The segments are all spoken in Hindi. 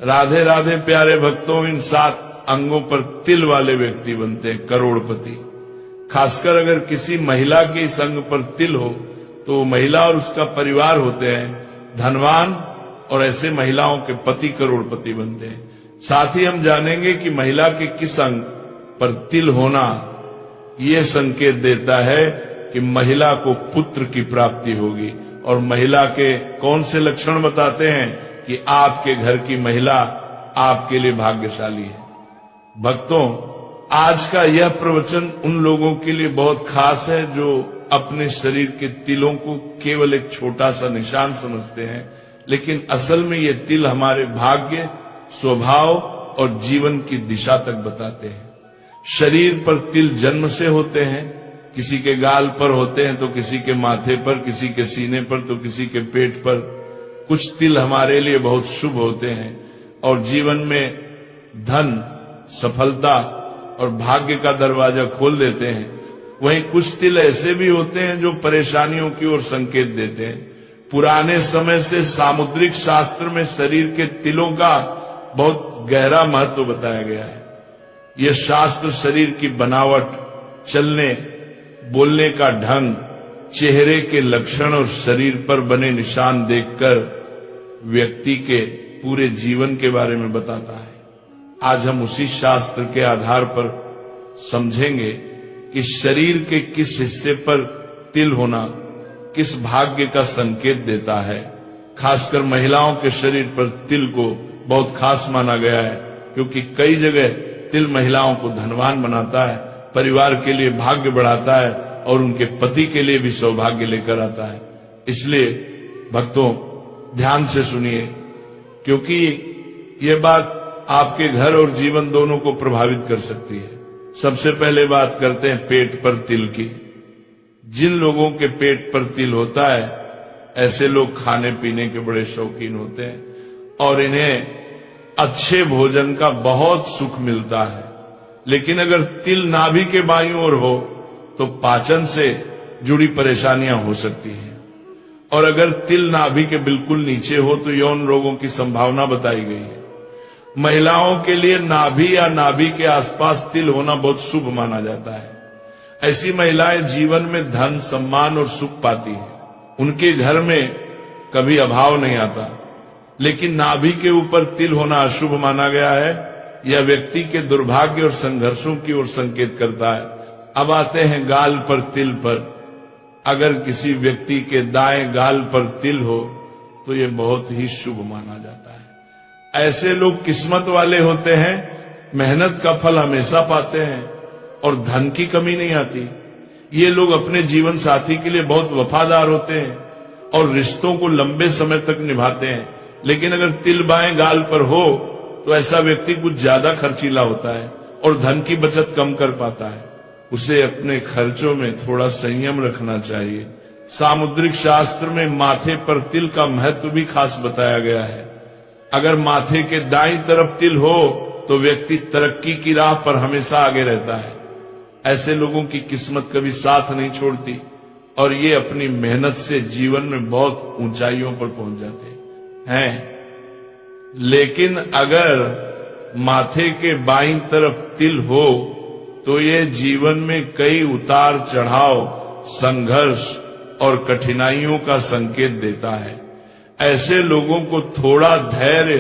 राधे राधे प्यारे भक्तों, इन 7 अंगों पर तिल वाले व्यक्ति बनते हैं करोड़पति। खासकर अगर किसी महिला के इस अंग पर तिल हो तो वो महिला और उसका परिवार होते हैं धनवान, और ऐसे महिलाओं के पति करोड़पति बनते हैं। साथ ही हम जानेंगे कि महिला के किस अंग पर तिल होना ये संकेत देता है कि महिला को पुत्र की प्राप्ति होगी। और महिला के कौन से लक्षण बताते हैं कि आपके घर की महिला आपके लिए भाग्यशाली है। भक्तों, आज का यह प्रवचन उन लोगों के लिए बहुत खास है जो अपने शरीर के तिलों को केवल एक छोटा सा निशान समझते हैं, लेकिन असल में ये तिल हमारे भाग्य, स्वभाव और जीवन की दिशा तक बताते हैं। शरीर पर तिल जन्म से होते हैं, किसी के गाल पर होते हैं तो किसी के माथे पर, किसी के सीने पर तो किसी के पेट पर। कुछ तिल हमारे लिए बहुत शुभ होते हैं और जीवन में धन, सफलता और भाग्य का दरवाजा खोल देते हैं। वहीं कुछ तिल ऐसे भी होते हैं जो परेशानियों की ओर संकेत देते हैं। पुराने समय से सामुद्रिक शास्त्र में शरीर के तिलों का बहुत गहरा महत्व बताया गया है। यह शास्त्र शरीर की बनावट, चलने बोलने का ढंग, चेहरे के लक्षण और शरीर पर बने निशान देखकर व्यक्ति के पूरे जीवन के बारे में बताता है। आज हम उसी शास्त्र के आधार पर समझेंगे कि शरीर के किस हिस्से पर तिल होना किस भाग्य का संकेत देता है। खासकर महिलाओं के शरीर पर तिल को बहुत खास माना गया है, क्योंकि कई जगह तिल महिलाओं को धनवान बनाता है, परिवार के लिए भाग्य बढ़ाता है और उनके पति के लिए भी सौभाग्य लेकर आता है। इसलिए भक्तों ध्यान से सुनिए, क्योंकि ये बात आपके घर और जीवन दोनों को प्रभावित कर सकती है। सबसे पहले बात करते हैं पेट पर तिल की। जिन लोगों के पेट पर तिल होता है ऐसे लोग खाने पीने के बड़े शौकीन होते हैं और इन्हें अच्छे भोजन का बहुत सुख मिलता है। लेकिन अगर तिल नाभि के बाईं ओर हो तो पाचन से जुड़ी परेशानियां हो सकती हैं, और अगर तिल नाभि के बिल्कुल नीचे हो तो यौन रोगों की संभावना बताई गई है। महिलाओं के लिए नाभि या नाभि के आसपास तिल होना बहुत शुभ माना जाता है। ऐसी महिलाएं जीवन में धन, सम्मान और सुख पाती हैं। उनके घर में कभी अभाव नहीं आता। लेकिन नाभि के ऊपर तिल होना अशुभ माना गया है। यह व्यक्ति के दुर्भाग्य और संघर्षों की ओर संकेत करता है। अब आते हैं गाल पर तिल पर। अगर किसी व्यक्ति के दाएं गाल पर तिल हो तो यह बहुत ही शुभ माना जाता है। ऐसे लोग किस्मत वाले होते हैं, मेहनत का फल हमेशा पाते हैं और धन की कमी नहीं आती। ये लोग अपने जीवन साथी के लिए बहुत वफादार होते हैं और रिश्तों को लंबे समय तक निभाते हैं। लेकिन अगर तिल बाएं गाल पर हो तो ऐसा व्यक्ति कुछ ज्यादा खर्चीला होता है और धन की बचत कम कर पाता है। उसे अपने खर्चों में थोड़ा संयम रखना चाहिए। सामुद्रिक शास्त्र में माथे पर तिल का महत्व भी खास बताया गया है। अगर माथे के दाईं तरफ तिल हो तो व्यक्ति तरक्की की राह पर हमेशा आगे रहता है। ऐसे लोगों की किस्मत कभी साथ नहीं छोड़ती और ये अपनी मेहनत से जीवन में बहुत ऊंचाइयों पर पहुंच जाते हैं। लेकिन अगर माथे के बाईं तरफ तिल हो तो ये जीवन में कई उतार चढ़ाव, संघर्ष और कठिनाइयों का संकेत देता है। ऐसे लोगों को थोड़ा धैर्य,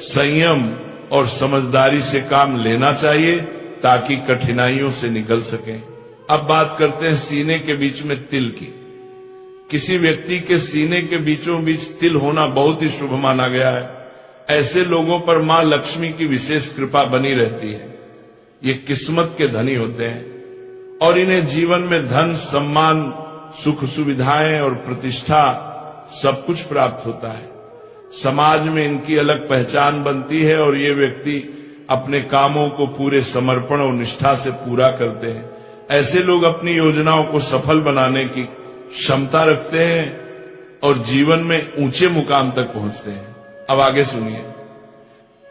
संयम और समझदारी से काम लेना चाहिए ताकि कठिनाइयों से निकल सकें। अब बात करते हैं सीने के बीच में तिल की। किसी व्यक्ति के सीने के बीचों बीच तिल होना बहुत ही शुभ माना गया है। ऐसे लोगों पर मां लक्ष्मी की विशेष कृपा बनी रहती है। ये किस्मत के धनी होते हैं और इन्हें जीवन में धन, सम्मान, सुख सुविधाएं और प्रतिष्ठा सब कुछ प्राप्त होता है। समाज में इनकी अलग पहचान बनती है और ये व्यक्ति अपने कामों को पूरे समर्पण और निष्ठा से पूरा करते हैं। ऐसे लोग अपनी योजनाओं को सफल बनाने की क्षमता रखते हैं और जीवन में ऊंचे मुकाम तक पहुंचते हैं। अब आगे सुनिए।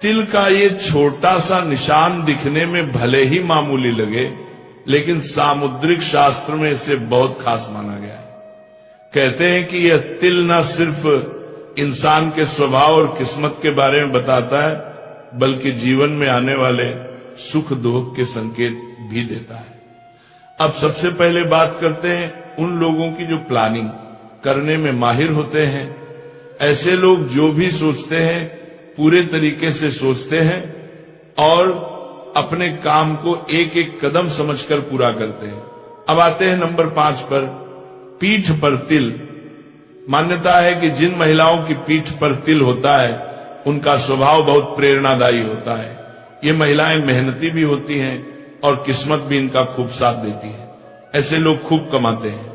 तिल का ये छोटा सा निशान दिखने में भले ही मामूली लगे, लेकिन सामुद्रिक शास्त्र में इसे बहुत खास माना गया है। कहते हैं कि यह तिल न सिर्फ इंसान के स्वभाव और किस्मत के बारे में बताता है, बल्कि जीवन में आने वाले सुख दुख के संकेत भी देता है। अब सबसे पहले बात करते हैं उन लोगों की जो प्लानिंग करने में माहिर होते हैं। ऐसे लोग जो भी सोचते हैं पूरे तरीके से सोचते हैं और अपने काम को एक एक कदम समझकर पूरा करते हैं। अब आते हैं नंबर 5 पर, पीठ पर तिल। मान्यता है कि जिन महिलाओं की पीठ पर तिल होता है उनका स्वभाव बहुत प्रेरणादायी होता है। ये महिलाएं मेहनती भी होती हैं और किस्मत भी इनका खूब साथ देती है। ऐसे लोग खूब कमाते हैं,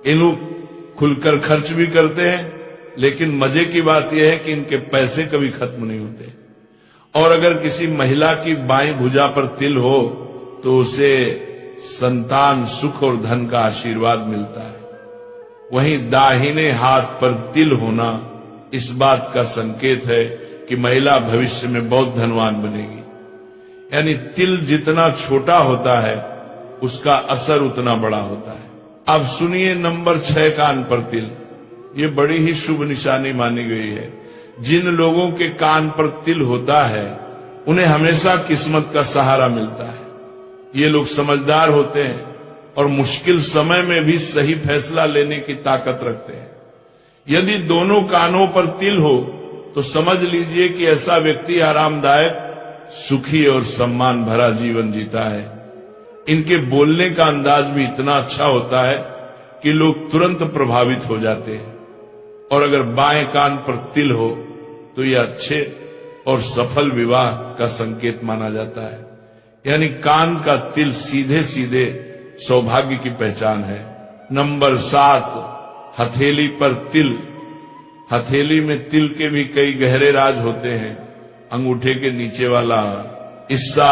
ये लोग खुलकर खर्च भी करते हैं, लेकिन मजे की बात यह है कि इनके पैसे कभी खत्म नहीं होते। और अगर किसी महिला की बाईं भुजा पर तिल हो तो उसे संतान, सुख और धन का आशीर्वाद मिलता है। वहीं दाहिने हाथ पर तिल होना इस बात का संकेत है कि महिला भविष्य में बहुत धनवान बनेगी। यानी तिल जितना छोटा होता है उसका असर उतना बड़ा होता है। अब सुनिए नंबर 6, कान पर तिल। ये बड़ी ही शुभ निशानी मानी गई है। जिन लोगों के कान पर तिल होता है उन्हें हमेशा किस्मत का सहारा मिलता है। ये लोग समझदार होते हैं और मुश्किल समय में भी सही फैसला लेने की ताकत रखते हैं। यदि दोनों कानों पर तिल हो तो समझ लीजिए कि ऐसा व्यक्ति आरामदायक, सुखी और सम्मान भरा जीवन जीता है। इनके बोलने का अंदाज भी इतना अच्छा होता है कि लोग तुरंत प्रभावित हो जाते हैं। और अगर बाएं कान पर तिल हो तो यह अच्छे और सफल विवाह का संकेत माना जाता है। यानी कान का तिल सीधे सीधे सौभाग्य की पहचान है। नंबर 7, हथेली पर तिल। हथेली में तिल के भी कई गहरे राज होते हैं। अंगूठे के नीचे वाला हिस्सा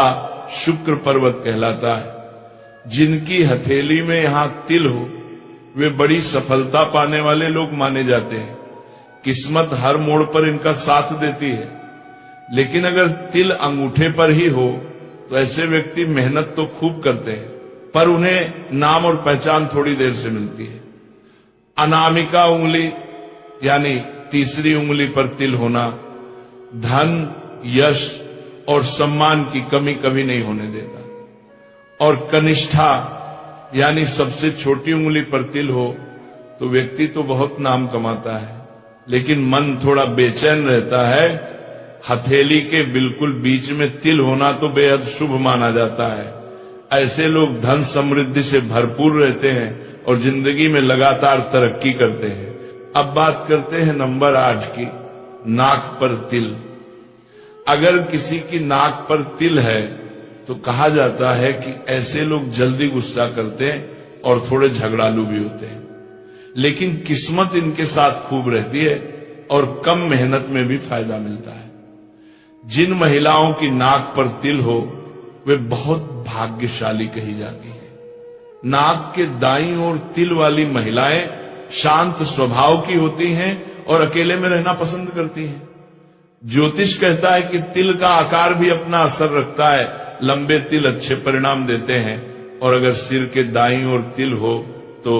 शुक्र पर्वत कहलाता है। जिनकी हथेली में यहां तिल हो वे बड़ी सफलता पाने वाले लोग माने जाते हैं। किस्मत हर मोड़ पर इनका साथ देती है। लेकिन अगर तिल अंगूठे पर ही हो तो ऐसे व्यक्ति मेहनत तो खूब करते हैं पर उन्हें नाम और पहचान थोड़ी देर से मिलती है। अनामिका उंगली यानी तीसरी उंगली पर तिल होना धन, यश और सम्मान की कमी कभी नहीं होने देता। और कनिष्ठा यानी सबसे छोटी उंगली पर तिल हो तो व्यक्ति तो बहुत नाम कमाता है लेकिन मन थोड़ा बेचैन रहता है। हथेली के बिल्कुल बीच में तिल होना तो बेहद शुभ माना जाता है। ऐसे लोग धन समृद्धि से भरपूर रहते हैं और जिंदगी में लगातार तरक्की करते हैं। अब बात करते हैं नंबर 8 की, नाक पर तिल। अगर किसी की नाक पर तिल है तो कहा जाता है कि ऐसे लोग जल्दी गुस्सा करते हैं और थोड़े झगड़ालू भी होते हैं। लेकिन किस्मत इनके साथ खूब रहती है और कम मेहनत में भी फायदा मिलता है। जिन महिलाओं की नाक पर तिल हो वे बहुत भाग्यशाली कही जाती हैं। नाक के दाईं ओर तिल वाली महिलाएं शांत स्वभाव की होती हैं और अकेले में रहना पसंद करती हैं। ज्योतिष कहता है कि तिल का आकार भी अपना असर रखता है। लंबे तिल अच्छे परिणाम देते हैं और अगर सिर के दाईं ओर तिल हो तो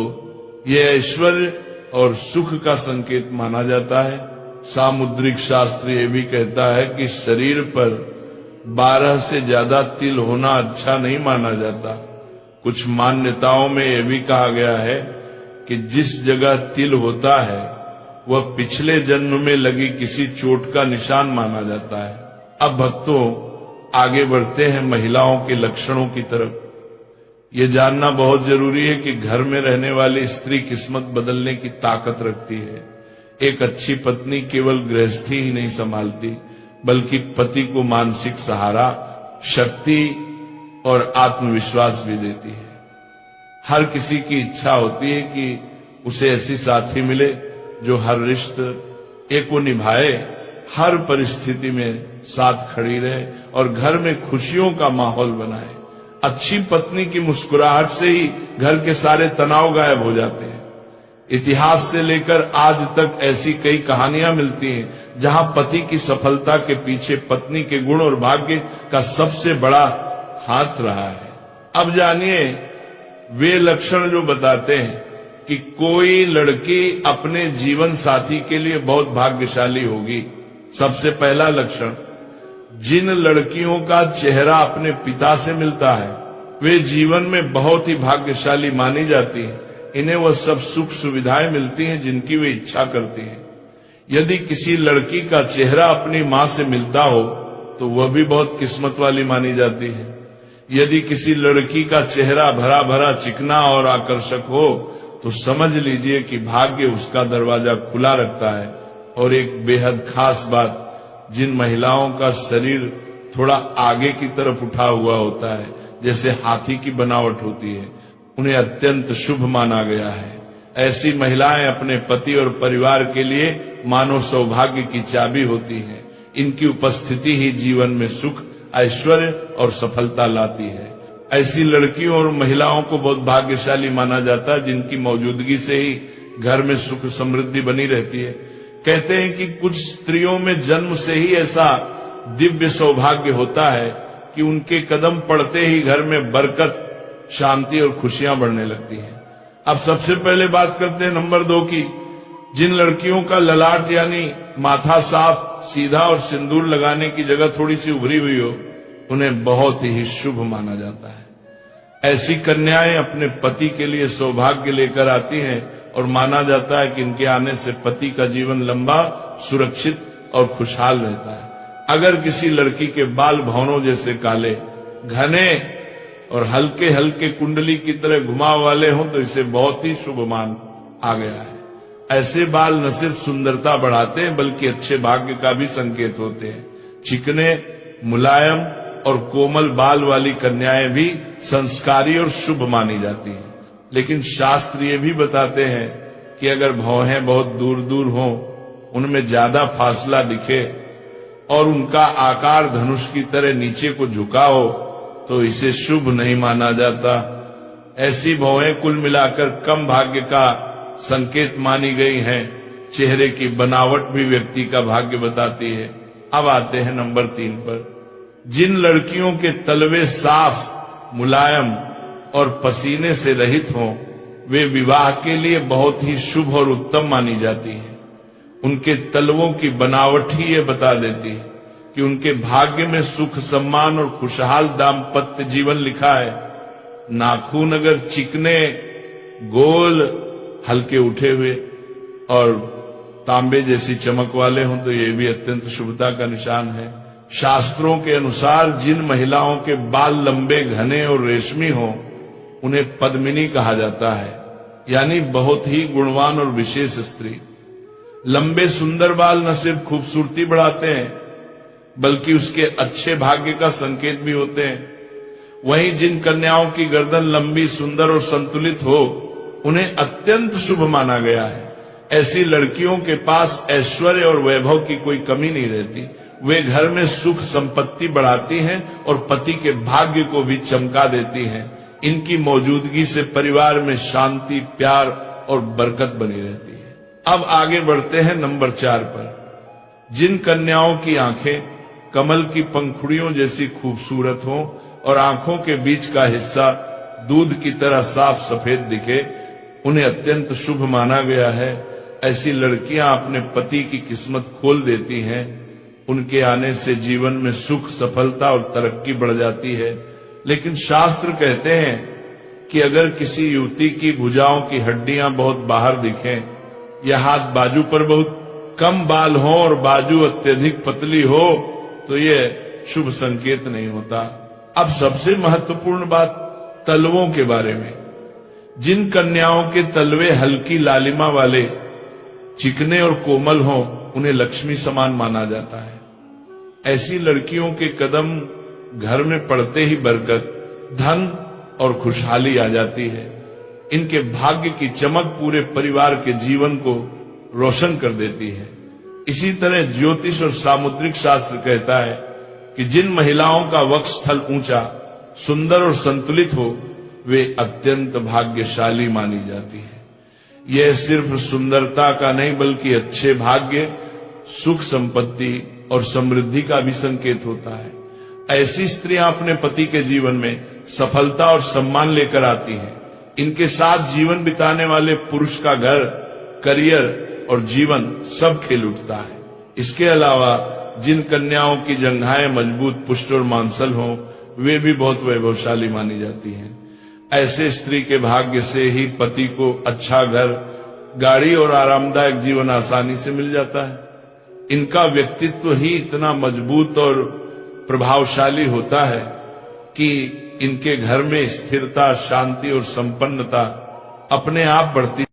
यह ऐश्वर्य और सुख का संकेत माना जाता है। सामुद्रिक शास्त्र ये भी कहता है कि शरीर पर 12 से ज्यादा तिल होना अच्छा नहीं माना जाता। कुछ मान्यताओं में यह भी कहा गया है कि जिस जगह तिल होता है वह पिछले जन्म में लगी किसी चोट का निशान माना जाता है। अब भक्तों आगे बढ़ते हैं महिलाओं के लक्षणों की तरफ। ये जानना बहुत जरूरी है कि घर में रहने वाली स्त्री किस्मत बदलने की ताकत रखती है। एक अच्छी पत्नी केवल गृहस्थी ही नहीं संभालती बल्कि पति को मानसिक सहारा, शक्ति और आत्मविश्वास भी देती है। हर किसी की इच्छा होती है कि उसे ऐसी साथी मिले जो हर रिश्ते को निभाए, हर परिस्थिति में साथ खड़ी रहे और घर में खुशियों का माहौल बनाए। अच्छी पत्नी की मुस्कुराहट से ही घर के सारे तनाव गायब हो जाते हैं। इतिहास से लेकर आज तक ऐसी कई कहानियां मिलती हैं जहां पति की सफलता के पीछे पत्नी के गुण और भाग्य का सबसे बड़ा हाथ रहा है। अब जानिए वे लक्षण जो बताते हैं कि कोई लड़की अपने जीवन साथी के लिए बहुत भाग्यशाली होगी। सबसे पहला लक्षण, जिन लड़कियों का चेहरा अपने पिता से मिलता है वे जीवन में बहुत ही भाग्यशाली मानी जाती हैं। इन्हें वह सब सुख सुविधाएं मिलती हैं जिनकी वे इच्छा करती हैं। यदि किसी लड़की का चेहरा अपनी मां से मिलता हो तो वह भी बहुत किस्मत वाली मानी जाती है। यदि किसी लड़की का चेहरा भरा भरा चिकना और आकर्षक हो तो समझ लीजिए कि भाग्य उसका दरवाजा खुला रखता है। और एक बेहद खास बात, जिन महिलाओं का शरीर थोड़ा आगे की तरफ उठा हुआ होता है, जैसे हाथी की बनावट होती है, उन्हें अत्यंत शुभ माना गया है। ऐसी महिलाएं अपने पति और परिवार के लिए मानव सौभाग्य की चाबी होती हैं। इनकी उपस्थिति ही जीवन में सुख, ऐश्वर्य और सफलता लाती है। ऐसी लड़कियों और महिलाओं को बहुत भाग्यशाली माना जाता है जिनकी मौजूदगी से ही घर में सुख समृद्धि बनी रहती है। कहते हैं कि कुछ स्त्रियों में जन्म से ही ऐसा दिव्य सौभाग्य होता है कि उनके कदम पड़ते ही घर में बरकत, शांति और खुशियां बढ़ने लगती हैं। अब सबसे पहले बात करते हैं नंबर 2 की। जिन लड़कियों का ललाट यानी माथा साफ, सीधा और सिंदूर लगाने की जगह थोड़ी सी उभरी हुई हो, उन्हें बहुत ही शुभ माना जाता है। ऐसी कन्याएं अपने पति के लिए सौभाग्य लेकर आती हैं और माना जाता है कि इनके आने से पति का जीवन लंबा, सुरक्षित और खुशहाल रहता है। अगर किसी लड़की के बाल भौरों जैसे काले, घने और हल्के हल्के कुंडली की तरह घुमाव वाले हों तो इसे बहुत ही शुभ मान आ गया है। ऐसे बाल न सिर्फ सुंदरता बढ़ाते हैं बल्कि अच्छे भाग्य का भी संकेत होते हैं। चिकने, मुलायम और कोमल बाल वाली कन्याएं भी संस्कारी और शुभ मानी जाती हैं। लेकिन शास्त्र ये भी बताते हैं कि अगर भौहें बहुत दूर दूर हों, उनमें ज्यादा फासला दिखे और उनका आकार धनुष की तरह नीचे को झुका हो तो इसे शुभ नहीं माना जाता। ऐसी भौहें कुल मिलाकर कम भाग्य का संकेत मानी गई हैं। चेहरे की बनावट भी व्यक्ति का भाग्य बताती है। अब आते हैं नंबर 3 पर। जिन लड़कियों के तलवे साफ, मुलायम और पसीने से रहित हों, वे विवाह के लिए बहुत ही शुभ और उत्तम मानी जाती हैं। उनके तलवों की बनावट ही ये बता देती है कि उनके भाग्य में सुख, सम्मान और खुशहाल दाम्पत्य जीवन लिखा है। नाखून अगर चिकने, गोल, हल्के उठे हुए और तांबे जैसी चमक वाले हों तो ये भी अत्यंत शुभता का निशान है। शास्त्रों के अनुसार जिन महिलाओं के बाल लंबे, घने और रेशमी हों उन्हें पद्मिनी कहा जाता है, यानी बहुत ही गुणवान और विशेष स्त्री। लंबे सुंदर बाल न सिर्फ खूबसूरती बढ़ाते हैं बल्कि उसके अच्छे भाग्य का संकेत भी होते हैं। वहीं जिन कन्याओं की गर्दन लंबी, सुंदर और संतुलित हो उन्हें अत्यंत शुभ माना गया है। ऐसी लड़कियों के पास ऐश्वर्य और वैभव की कोई कमी नहीं रहती। वे घर में सुख संपत्ति बढ़ाती हैं और पति के भाग्य को भी चमका देती हैं। इनकी मौजूदगी से परिवार में शांति, प्यार और बरकत बनी रहती है। अब आगे बढ़ते हैं नंबर 4 पर। जिन कन्याओं की आंखें कमल की पंखुड़ियों जैसी खूबसूरत हों और आंखों के बीच का हिस्सा दूध की तरह साफ सफेद दिखे, उन्हें अत्यंत शुभ माना गया है। ऐसी लड़कियां अपने पति की किस्मत खोल देती हैं। उनके आने से जीवन में सुख, सफलता और तरक्की बढ़ जाती है। लेकिन शास्त्र कहते हैं कि अगर किसी युवती की भुजाओं की हड्डियां बहुत बाहर दिखें या हाथ बाजू पर बहुत कम बाल हो और बाजू अत्यधिक पतली हो तो यह शुभ संकेत नहीं होता। अब सबसे महत्वपूर्ण बात तलवों के बारे में। जिन कन्याओं के तलवे हल्की लालिमा वाले, चिकने और कोमल हों उन्हें लक्ष्मी समान माना जाता है। ऐसी लड़कियों के कदम घर में पड़ते ही बरकत, धन और खुशहाली आ जाती है। इनके भाग्य की चमक पूरे परिवार के जीवन को रोशन कर देती है। इसी तरह ज्योतिष और सामुद्रिक शास्त्र कहता है कि जिन महिलाओं का वक्षस्थल ऊंचा, सुंदर और संतुलित हो वे अत्यंत भाग्यशाली मानी जाती है। यह सिर्फ सुंदरता का नहीं बल्कि अच्छे भाग्य, सुख, संपत्ति और समृद्धि का भी संकेत होता है। ऐसी स्त्रियां अपने पति के जीवन में सफलता और सम्मान लेकर आती हैं। इनके साथ जीवन बिताने वाले पुरुष का घर, करियर और जीवन सब खिल उठता है। इसके अलावा जिन कन्याओं की जंघाएं मजबूत, पुष्ट और मांसल हों, वे भी बहुत वैभवशाली मानी जाती हैं। ऐसे स्त्री के भाग्य से ही पति को अच्छा घर, गाड़ी और आरामदायक जीवन आसानी से मिल जाता है। इनका व्यक्तित्व ही इतना मजबूत और प्रभावशाली होता है कि इनके घर में स्थिरता, शांति और संपन्नता अपने आप बढ़ती